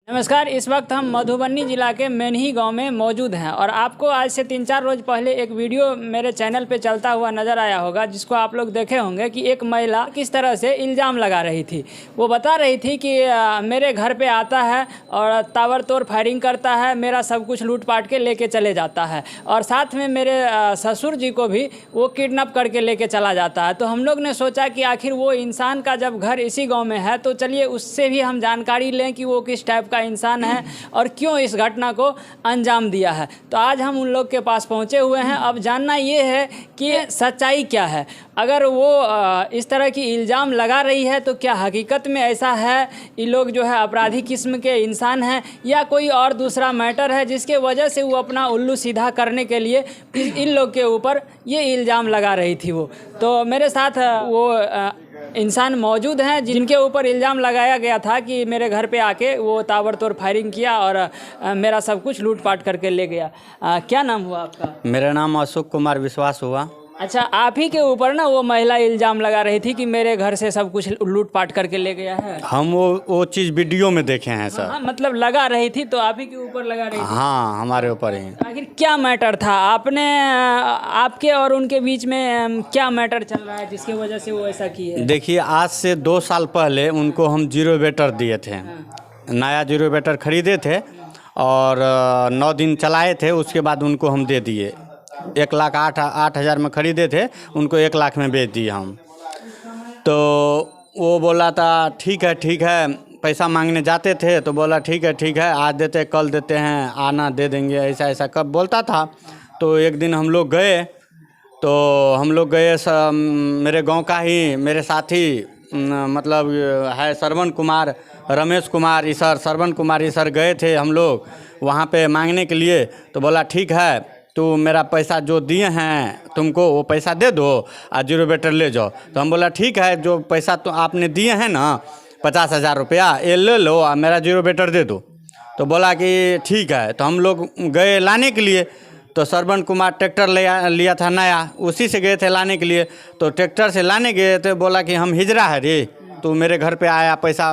नमस्कार। इस वक्त हम मधुबनी जिला के मैनही गांव में मौजूद हैं और आपको आज से 3-4 रोज पहले एक वीडियो मेरे चैनल पे चलता हुआ नज़र आया होगा, जिसको आप लोग देखे होंगे कि एक महिला किस तरह से इल्ज़ाम लगा रही थी। वो बता रही थी कि मेरे घर पे आता है और ताबड़तोड़ फायरिंग करता है, मेरा सब कुछ लूट पाट के लेके चले जाता है और साथ में मेरे ससुर जी को भी वो किडनैप करके लेके चला जाता है। तो हम लोग ने सोचा कि आखिर वो इंसान का जब घर इसी गाँव में है तो चलिए उससे भी हम जानकारी लें कि वो किस टाइप का इंसान है और क्यों इस घटना को अंजाम दिया है। तो आज हम उन लोग के पास पहुंचे हुए हैं। अब जानना ये है कि सच्चाई क्या है। अगर वो इस तरह की इल्ज़ाम लगा रही है तो क्या हकीकत में ऐसा है, ये लोग जो है अपराधी किस्म के इंसान हैं या कोई और दूसरा मैटर है जिसके वजह से वो अपना उल्लू सीधा करने के लिए इन लोग के ऊपर ये इल्ज़ाम लगा रही थी। वो तो मेरे साथ वो इंसान मौजूद हैं जिनके ऊपर इल्ज़ाम लगाया गया था कि मेरे घर पे आके वो ताबड़तोड़ फायरिंग किया और मेरा सब कुछ लूट पाट करके ले गया। क्या नाम हुआ आपका? मेरा नाम अशोक कुमार विश्वास हुआ। अच्छा, आप ही के ऊपर ना वो महिला इल्ज़ाम लगा रही थी कि मेरे घर से सब कुछ लूट पाट करके ले गया है। हम वो चीज़ वीडियो में देखे हैं सर। हाँ, मतलब लगा रही थी तो आप ही के ऊपर लगा रही थी। हाँ, हमारे ऊपर ही। आखिर क्या मैटर था? आपके और उनके बीच में क्या मैटर चल रहा है जिसकी वजह से वो ऐसा की है? देखिए, आज से 2 साल पहले उनको हम जीरो बेटर दिए थे। नया जीरो बेटर खरीदे थे और 9 दिन चलाए थे, उसके बाद उनको हम दे दिए। 1,08,000 में खरीदे थे, उनको 1 लाख में बेच दिए हम। तो वो बोला था ठीक है, पैसा मांगने जाते थे तो बोला ठीक है, आज देते कल देते हैं, आना दे देंगे, ऐसा कब बोलता था। तो एक दिन हम लोग गए मेरे गांव का ही मेरे साथी मतलब है श्रवण कुमार, रमेश कुमार ईसर, श्रवण कुमार ईसर गए थे हम लोग वहाँ पे मांगने के लिए। तो बोला ठीक है, तो मेरा पैसा जो दिए हैं तुमको वो पैसा दे दो और जीरो बेटर ले जाओ। तो हम बोला ठीक है, जो पैसा तो आपने दिए हैं ना 50,000 रुपया, ये ले लो और मेरा जीरो बेटर दे दो। तो बोला कि ठीक है। तो हम लोग गए लाने के लिए। तो श्रवण कुमार ट्रैक्टर लिया था नया, उसी से गए थे लाने के लिए। तो ट्रैक्टर से लाने गए तो बोला कि हम हिजरा है रे, तो मेरे घर पे आया पैसा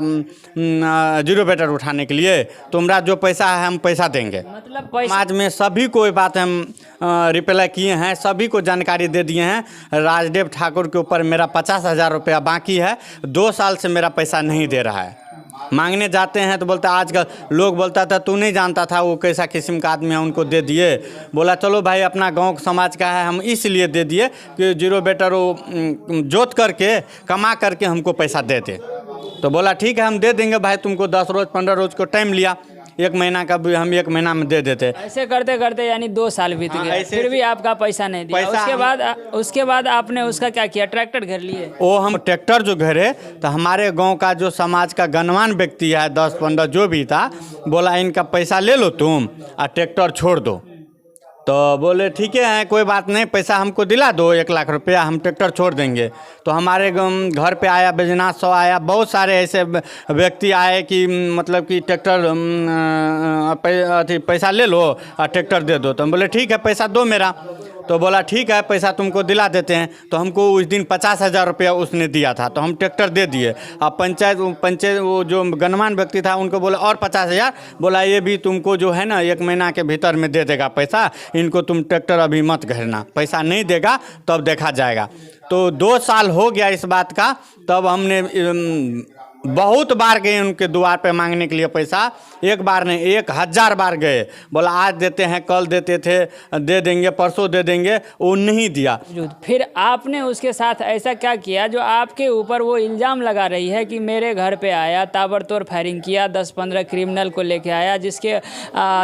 जीरो बेटर उठाने के लिए, तुम्हारा जो पैसा है हम पैसा देंगे। मतलब समाज में सभी को ये बात हम रिप्लाई किए हैं, सभी को जानकारी दे दिए हैं। राजदेव ठाकुर के ऊपर मेरा 50,000 रुपया बाकी है, 2 साल से मेरा पैसा नहीं दे रहा है। मांगने जाते हैं तो बोलता आजकल लोग बोलता था तू नहीं जानता था वो कैसा किस्म का आदमी है, उनको दे दिए। बोला चलो भाई अपना गांव समाज का है, हम इसलिए दे दिए कि जीरो बेटर वो जोत करके कमा करके हमको पैसा दे दे। तो बोला ठीक है हम दे देंगे भाई, तुमको 10 रोज़ 15 रोज़ को टाइम लिया, 1 महीना का भी हम 1 महीना में दे देते। ऐसे करते करते यानी 2 साल बीत गए, फिर भी आपका पैसा नहीं दिया। उसके बाद आपने उसका क्या किया? ट्रैक्टर घर लिए? वो हम ट्रैक्टर जो घरे तो हमारे गांव का जो समाज का गणमान्य व्यक्ति है 10-15 जो भी था, बोला इनका पैसा ले लो तुम और ट्रैक्टर छोड़ दो। तो बोले ठीक है कोई बात नहीं, पैसा हमको दिला दो 1 लाख रुपया, हम ट्रैक्टर छोड़ देंगे। तो हमारे घर पे आया बैजनाथ सौ आया, बहुत सारे ऐसे व्यक्ति आए कि मतलब कि ट्रैक्टर पैसा ले लो और ट्रैक्टर दे दो। तो हम बोले ठीक है पैसा दो मेरा। तो बोला ठीक है पैसा तुमको दिला देते हैं। तो हमको उस दिन 50,000 रुपया उसने दिया था, तो हम ट्रैक्टर दे दिए। अब पंचायत वो जो गणमान्य व्यक्ति था उनको बोला और 50,000, बोला ये भी तुमको जो है ना 1 महीना के भीतर में दे देगा पैसा, इनको तुम ट्रैक्टर अभी मत घेरना, पैसा नहीं देगा तब देखा जाएगा। तो 2 साल हो गया इस बात का। तब हमने बहुत बार गए उनके द्वार पे मांगने के लिए पैसा, एक बार नहीं 1000 बार गए। बोला आज देते हैं, कल देते थे, दे देंगे, परसों दे देंगे, वो नहीं दिया। फिर आपने उसके साथ ऐसा क्या किया जो आपके ऊपर वो इल्ज़ाम लगा रही है कि मेरे घर पे आया, ताबड़तोड़ फायरिंग किया, 10-15 क्रिमिनल को लेके आया,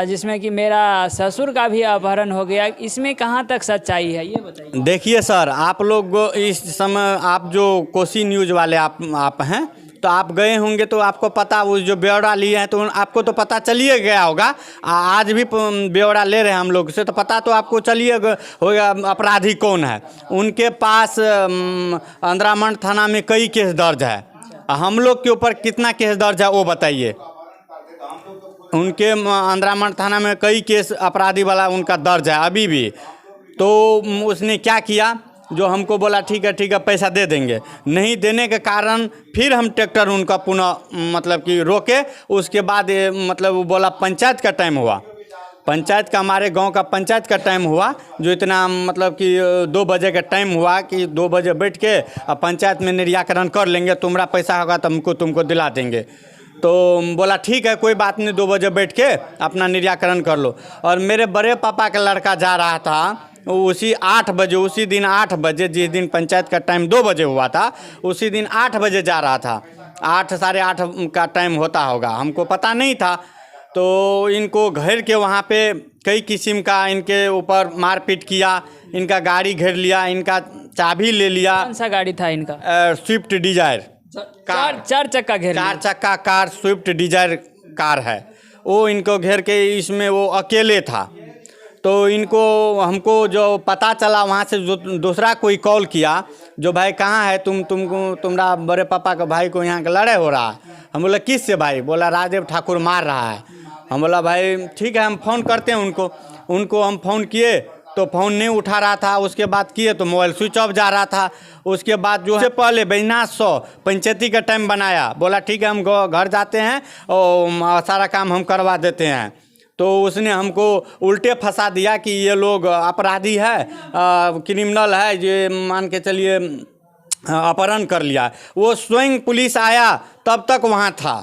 जिसमें कि मेरा ससुर का भी अपहरण हो गया? इसमें कहाँ तक सच्चाई है ये बताइए। देखिए सर, आप लोग इस समय आप जो कोसी न्यूज़ वाले आप हैं, तो आप गए होंगे तो आपको पता, वो जो ब्यौरा लिए हैं तो आपको तो पता चलिए गया होगा। आज भी ब्यौरा ले रहे हैं हम लोग से, तो पता तो आपको चलिए होगा अपराधी कौन है। उनके पास अंद्रामंड थाना में कई केस दर्ज है, हम लोग के ऊपर कितना केस दर्ज है वो बताइए। उनके अंद्रामंड थाना में कई केस अपराधी वाला उनका दर्ज है अभी भी। तो उसने क्या किया जो हमको बोला ठीक है पैसा दे देंगे। नहीं देने के कारण फिर हम ट्रैक्टर उनका पुनः मतलब कि रोके। उसके बाद मतलब वो बोला पंचायत का टाइम हुआ, पंचायत का, हमारे गांव का पंचायत का टाइम हुआ, जो इतना मतलब कि 2 बजे का टाइम हुआ कि 2 बजे बैठ के अब पंचायत में निराकरण कर लेंगे, तुम्हारा पैसा होगा तो तुमको दिला देंगे। तो बोला ठीक है कोई बात नहीं, 2 बजे बैठ के अपना निराकरण कर लो। और मेरे बड़े पापा का लड़का जा रहा था उसी 8 बजे, उसी दिन 8 बजे, जिस दिन पंचायत का टाइम 2 बजे हुआ था, उसी दिन 8 बजे जा रहा था। 8 साढ़े 8 का टाइम होता होगा, हमको पता नहीं था। तो इनको घेर के वहाँ पे कई किस्म का इनके ऊपर मारपीट किया, इनका गाड़ी घेर लिया, इनका चाबी ले लिया। कौन सा गाड़ी था इनका? स्विफ्ट डिजायर चार चक्का घेर लिया। 4 चक्का कार, स्विफ्ट डिजायर कार है वो। इनको घेर के इसमें वो अकेले था। तो इनको हमको जो पता चला वहाँ से, जो दूसरा कोई कॉल किया, जो भाई कहाँ है तुम्हारा बड़े पापा का भाई को यहाँ का लड़ाई हो रहा है। हम बोला किस से भाई? बोला राजदेव ठाकुर मार रहा है। हम बोला भाई ठीक है हम फ़ोन करते हैं उनको हम फ़ोन किए तो फ़ोन नहीं उठा रहा था। उसके बाद किए तो मोबाइल स्विच ऑफ जा रहा था। उसके बाद जो है पहले बैजनाथ 100 पंचायती का टाइम बनाया, बोला ठीक है हम घर जाते हैं और सारा काम हम करवा देते हैं। तो उसने हमको उल्टे फंसा दिया कि ये लोग अपराधी है, क्रिमिनल है, ये मान के चलिए अपहरण कर लिया। वो स्वयं पुलिस आया तब तक वहाँ था।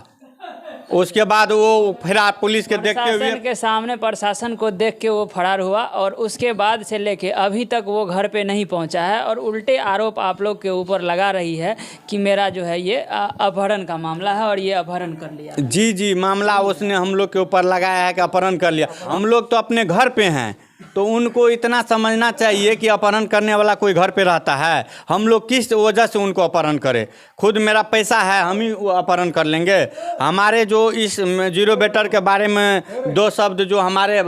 उसके बाद वो फिर पुलिस के देखते हुए के सामने, प्रशासन को देख के वो फरार हुआ और उसके बाद से लेके अभी तक वो घर पे नहीं पहुंचा है। और उल्टे आरोप आप लोग के ऊपर लगा रही है कि मेरा जो है ये अपहरण का मामला है और ये अपहरण कर लिया। जी मामला उसने हम लोग के ऊपर लगाया है कि अपहरण कर लिया। हम लोग तो अपने घर पे हैं, तो उनको इतना समझना चाहिए कि अपहरण करने वाला कोई घर पे रहता है। हम लोग किस वजह से उनको अपहरण करें? खुद मेरा पैसा है, हम ही अपहरण कर लेंगे। हमारे जो इस जीरो बेटर के बारे में 2 शब्द जो हमारे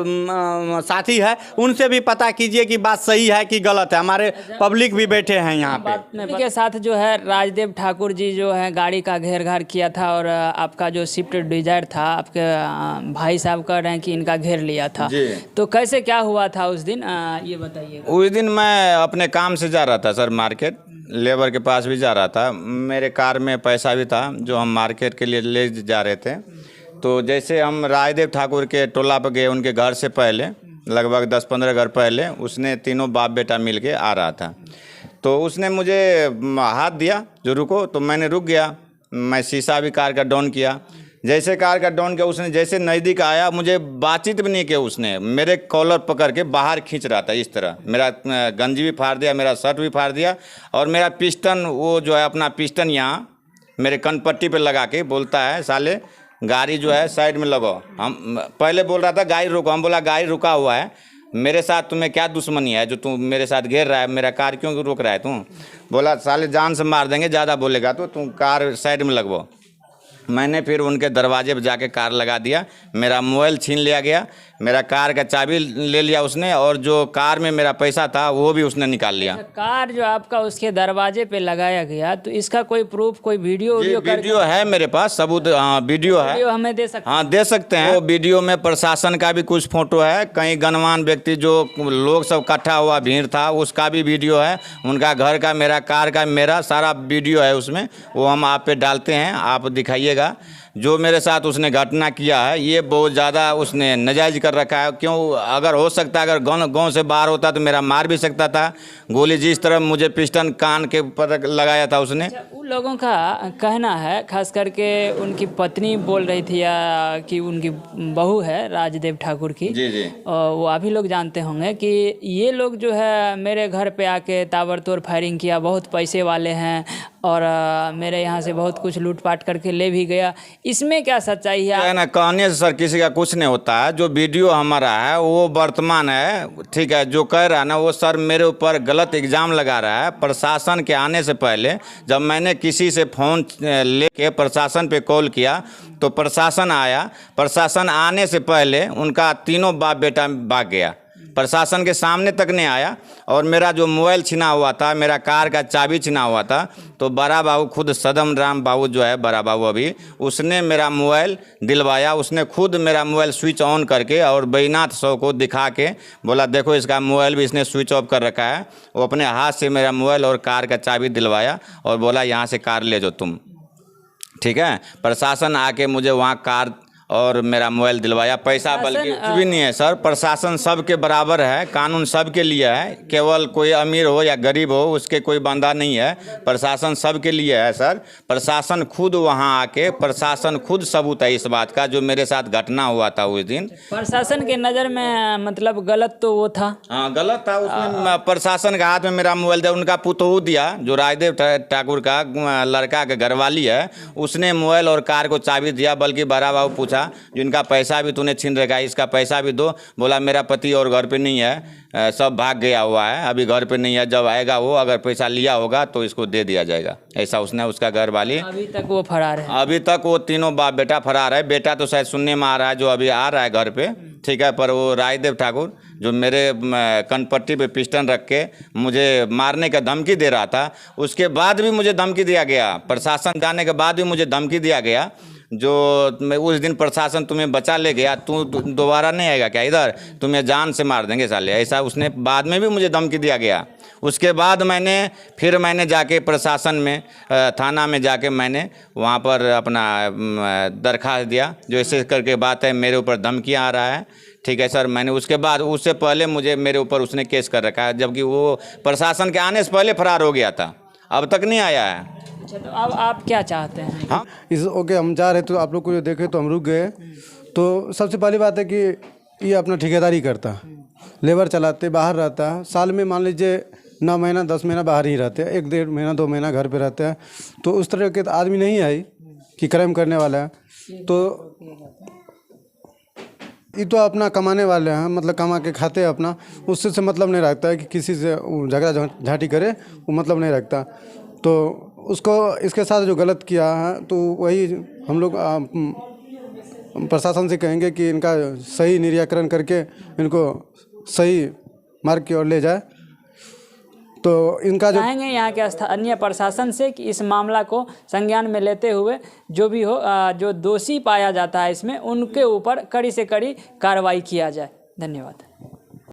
साथी है उनसे भी पता कीजिए कि बात सही है कि गलत है। हमारे पब्लिक भी बैठे हैं यहाँ पे। के साथ जो है राजदेव ठाकुर जी जो है गाड़ी का घेर घार किया था और आपका जो स्विफ्ट डिजायर था आपके भाई साहब कह रहे हैं कि इनका घेर लिया था। तो कैसे क्या हुआ था उस दिन, ये बताइए। उस दिन मैं अपने काम से जा रहा था सर, मार्केट लेबर के पास भी जा रहा था। मेरे कार में पैसा भी था जो हम मार्केट के लिए ले जा रहे थे। तो जैसे हम राजदेव ठाकुर के टोला पर गए, उनके घर से पहले लगभग 10-15 घर पहले उसने तीनों बाप बेटा मिल के आ रहा था। तो उसने मुझे हाथ दिया जो रुको, तो मैंने रुक गया। मैं शीशा भी कार का डाउन किया। जैसे कार का डाउन किया, उसने जैसे नज़दीक आया, मुझे बातचीत भी नहीं किया। उसने मेरे कॉलर पकड़ के बाहर खींच रहा था इस तरह। मेरा गंजी भी फाड़ दिया, मेरा शर्ट भी फाड़ दिया और मेरा पिस्टन, वो जो है अपना पिस्टन यहाँ मेरे कनपट्टी पे लगा के बोलता है साले गाड़ी जो है साइड में लगाओ। हम पहले बोल रहा था गाड़ी रोको, हम बोला गाड़ी रुका हुआ है, मेरे साथ तुम्हें क्या दुश्मनी है जो तू मेरे साथ घेर रहा है, मेरा कार क्यों रोक रहा है तू? बोला साले जान से मार देंगे, ज़्यादा बोलेगा तो तू कार साइड में लगवाओ। मैंने फिर उनके दरवाजे पर जाके कार लगा दिया। मेरा मोबाइल छीन लिया गया, मेरा कार का चाबी ले लिया उसने और जो कार में मेरा पैसा था वो भी उसने निकाल लिया। कार जो आपका उसके दरवाजे पे लगाया गया, तो इसका कोई प्रूफ, कोई वीडियो वीडियो है मेरे पास, सबूत। हाँ वीडियो है, वीडियो हमें दे सकते? हाँ दे सकते हैं। वो वीडियो में प्रशासन का भी कुछ फोटो है, कई गणमान्य व्यक्ति जो लोग सब इकट्ठा हुआ भीड़ था उसका भी वीडियो है, उनका घर का, मेरा कार का, मेरा सारा वीडियो है उसमें। वो हम आप पे डालते हैं, आप दिखाइएगा। जो मेरे साथ उसने घटना किया है ये बहुत ज़्यादा उसने नाजायज कर रखा है। क्यों? अगर हो सकता है, अगर गांव से बाहर होता तो मेरा मार भी सकता था गोली। जिस तरह मुझे पिस्टन कान के ऊपर लगाया था उसने। उन लोगों का कहना है, खास करके उनकी पत्नी बोल रही थी कि उनकी बहू है राजदेव ठाकुर की, जी और वो अभी लोग जानते होंगे कि ये लोग जो है मेरे घर पे आके ताबड़तोड़ फायरिंग किया, बहुत पैसे वाले हैं और मेरे यहाँ से बहुत कुछ लूटपाट करके ले भी गया। इसमें क्या सच्चाई है? ना कहने से सर किसी का कुछ नहीं होता है। जो वीडियो हमारा है वो वर्तमान है, ठीक है। जो कह रहा है ना वो सर मेरे ऊपर गलत इल्ज़ाम लगा रहा है। प्रशासन के आने से पहले जब मैंने किसी से फ़ोन लेके प्रशासन पे कॉल किया तो प्रशासन आया। प्रशासन आने से पहले उनका तीनों बाप बेटा भाग गया। प्रशासन के सामने तक नहीं आया। और मेरा जो मोबाइल छिना हुआ था, मेरा कार का चाबी छिना हुआ था, तो बड़ा बाबू खुद सदम राम बाबू जो है, बड़ा बाबू अभी, उसने मेरा मोबाइल दिलवाया। उसने खुद मेरा मोबाइल स्विच ऑन करके और बैजनाथ सौ को दिखा के बोला देखो इसका मोबाइल भी इसने स्विच ऑफ कर रखा है। वो अपने हाथ से मेरा मोबाइल और कार का चाबी दिलवाया और बोला यहाँ से कार ले जाओ तुम, ठीक है। प्रशासन आके मुझे वहाँ कार और मेरा मोबाइल दिलवाया। पैसा बल्कि कुछ भी नहीं है सर, प्रशासन सबके बराबर है, कानून सबके लिए है, केवल कोई अमीर हो या गरीब हो उसके कोई बंदा नहीं है, प्रशासन सबके लिए है सर। प्रशासन खुद वहाँ आके प्रशासन खुद सबूत है इस बात का जो मेरे साथ घटना हुआ था उस दिन। प्रशासन के नज़र में मतलब गलत तो वो था, हाँ गलत था। उसने प्रशासन के हाथ में मेरा मोबाइल दिया, उनका पुतोहू दिया जो राजदेव ठाकुर का लड़का के घरवाली है, उसने मोबाइल और कार को चाबी दिया। बल्कि बड़ा बाबू पूछा जो इनका पैसा भी तूने छीन रखा है, इसका पैसा भी दो। बोला मेरा पति और घर पे नहीं है, सब भाग गया हुआ है, अभी घर पे नहीं है, जब आएगा वो अगर पैसा लिया होगा तो इसको दे दिया जाएगा। ऐसा उसने उसका घर वाली। अभी तक वो फरार है? अभी तक वो तीनों बाप बेटा फरार है। बेटा तो शायद सुनने में आ रहा है जो अभी आ रहा है घर पे, ठीक है। पर वो राजदेव ठाकुर जो मेरे कनपट्टी पे पिस्टन रख के मुझे मारने का धमकी दे रहा था, उसके बाद भी मुझे धमकी दिया गया। प्रशासन जाने के बाद भी मुझे धमकी दिया गया जो मैं उस दिन प्रशासन तुम्हें बचा ले गया, तू दोबारा नहीं आएगा क्या इधर, तुम्हें जान से मार देंगे साले, ऐसा उसने बाद में भी मुझे धमकी दिया गया। उसके बाद मैंने जाके प्रशासन में थाना में जाके मैंने वहाँ पर अपना दरख्वास्त दिया जो ऐसे करके बात है, मेरे ऊपर धमकियाँ आ रहा है, ठीक है सर। मैंने उसके बाद उससे पहले मेरे ऊपर उसने केस कर रखा है, जबकि वो प्रशासन के आने से पहले फरार हो गया था, अब तक नहीं आया है। अच्छा, तो अब आप क्या चाहते हैं? हाँ ओके हम जा रहे तो आप लोग को जो देखे तो हम रुक गए। तो सबसे पहली बात है कि ये अपना ठेकेदारी करता, लेबर चलाते, बाहर रहता है, साल में मान लीजिए 9 महीना 10 महीना बाहर ही रहते हैं, 1-1.5 महीना 2 महीना घर पे रहते हैं। तो उस तरह के आदमी नहीं आई कि क्राइम करने वाला है। तो ये तो अपना कमाने वाले हैं, मतलब कमा के खाते हैं अपना, उससे से मतलब नहीं रखता है कि किसी से झगड़ा झाटी करे, वो मतलब नहीं रखता। तो उसको इसके साथ जो गलत किया है तो वही हम लोग प्रशासन से कहेंगे कि इनका सही निराकरण करके इनको सही मार्ग की ओर ले जाए। तो इनका जो चाहेंगे यहाँ के स्थानीय प्रशासन से कि इस मामला को संज्ञान में लेते हुए जो भी हो जो दोषी पाया जाता है इसमें उनके ऊपर कड़ी से कड़ी कार्रवाई किया जाए। धन्यवाद।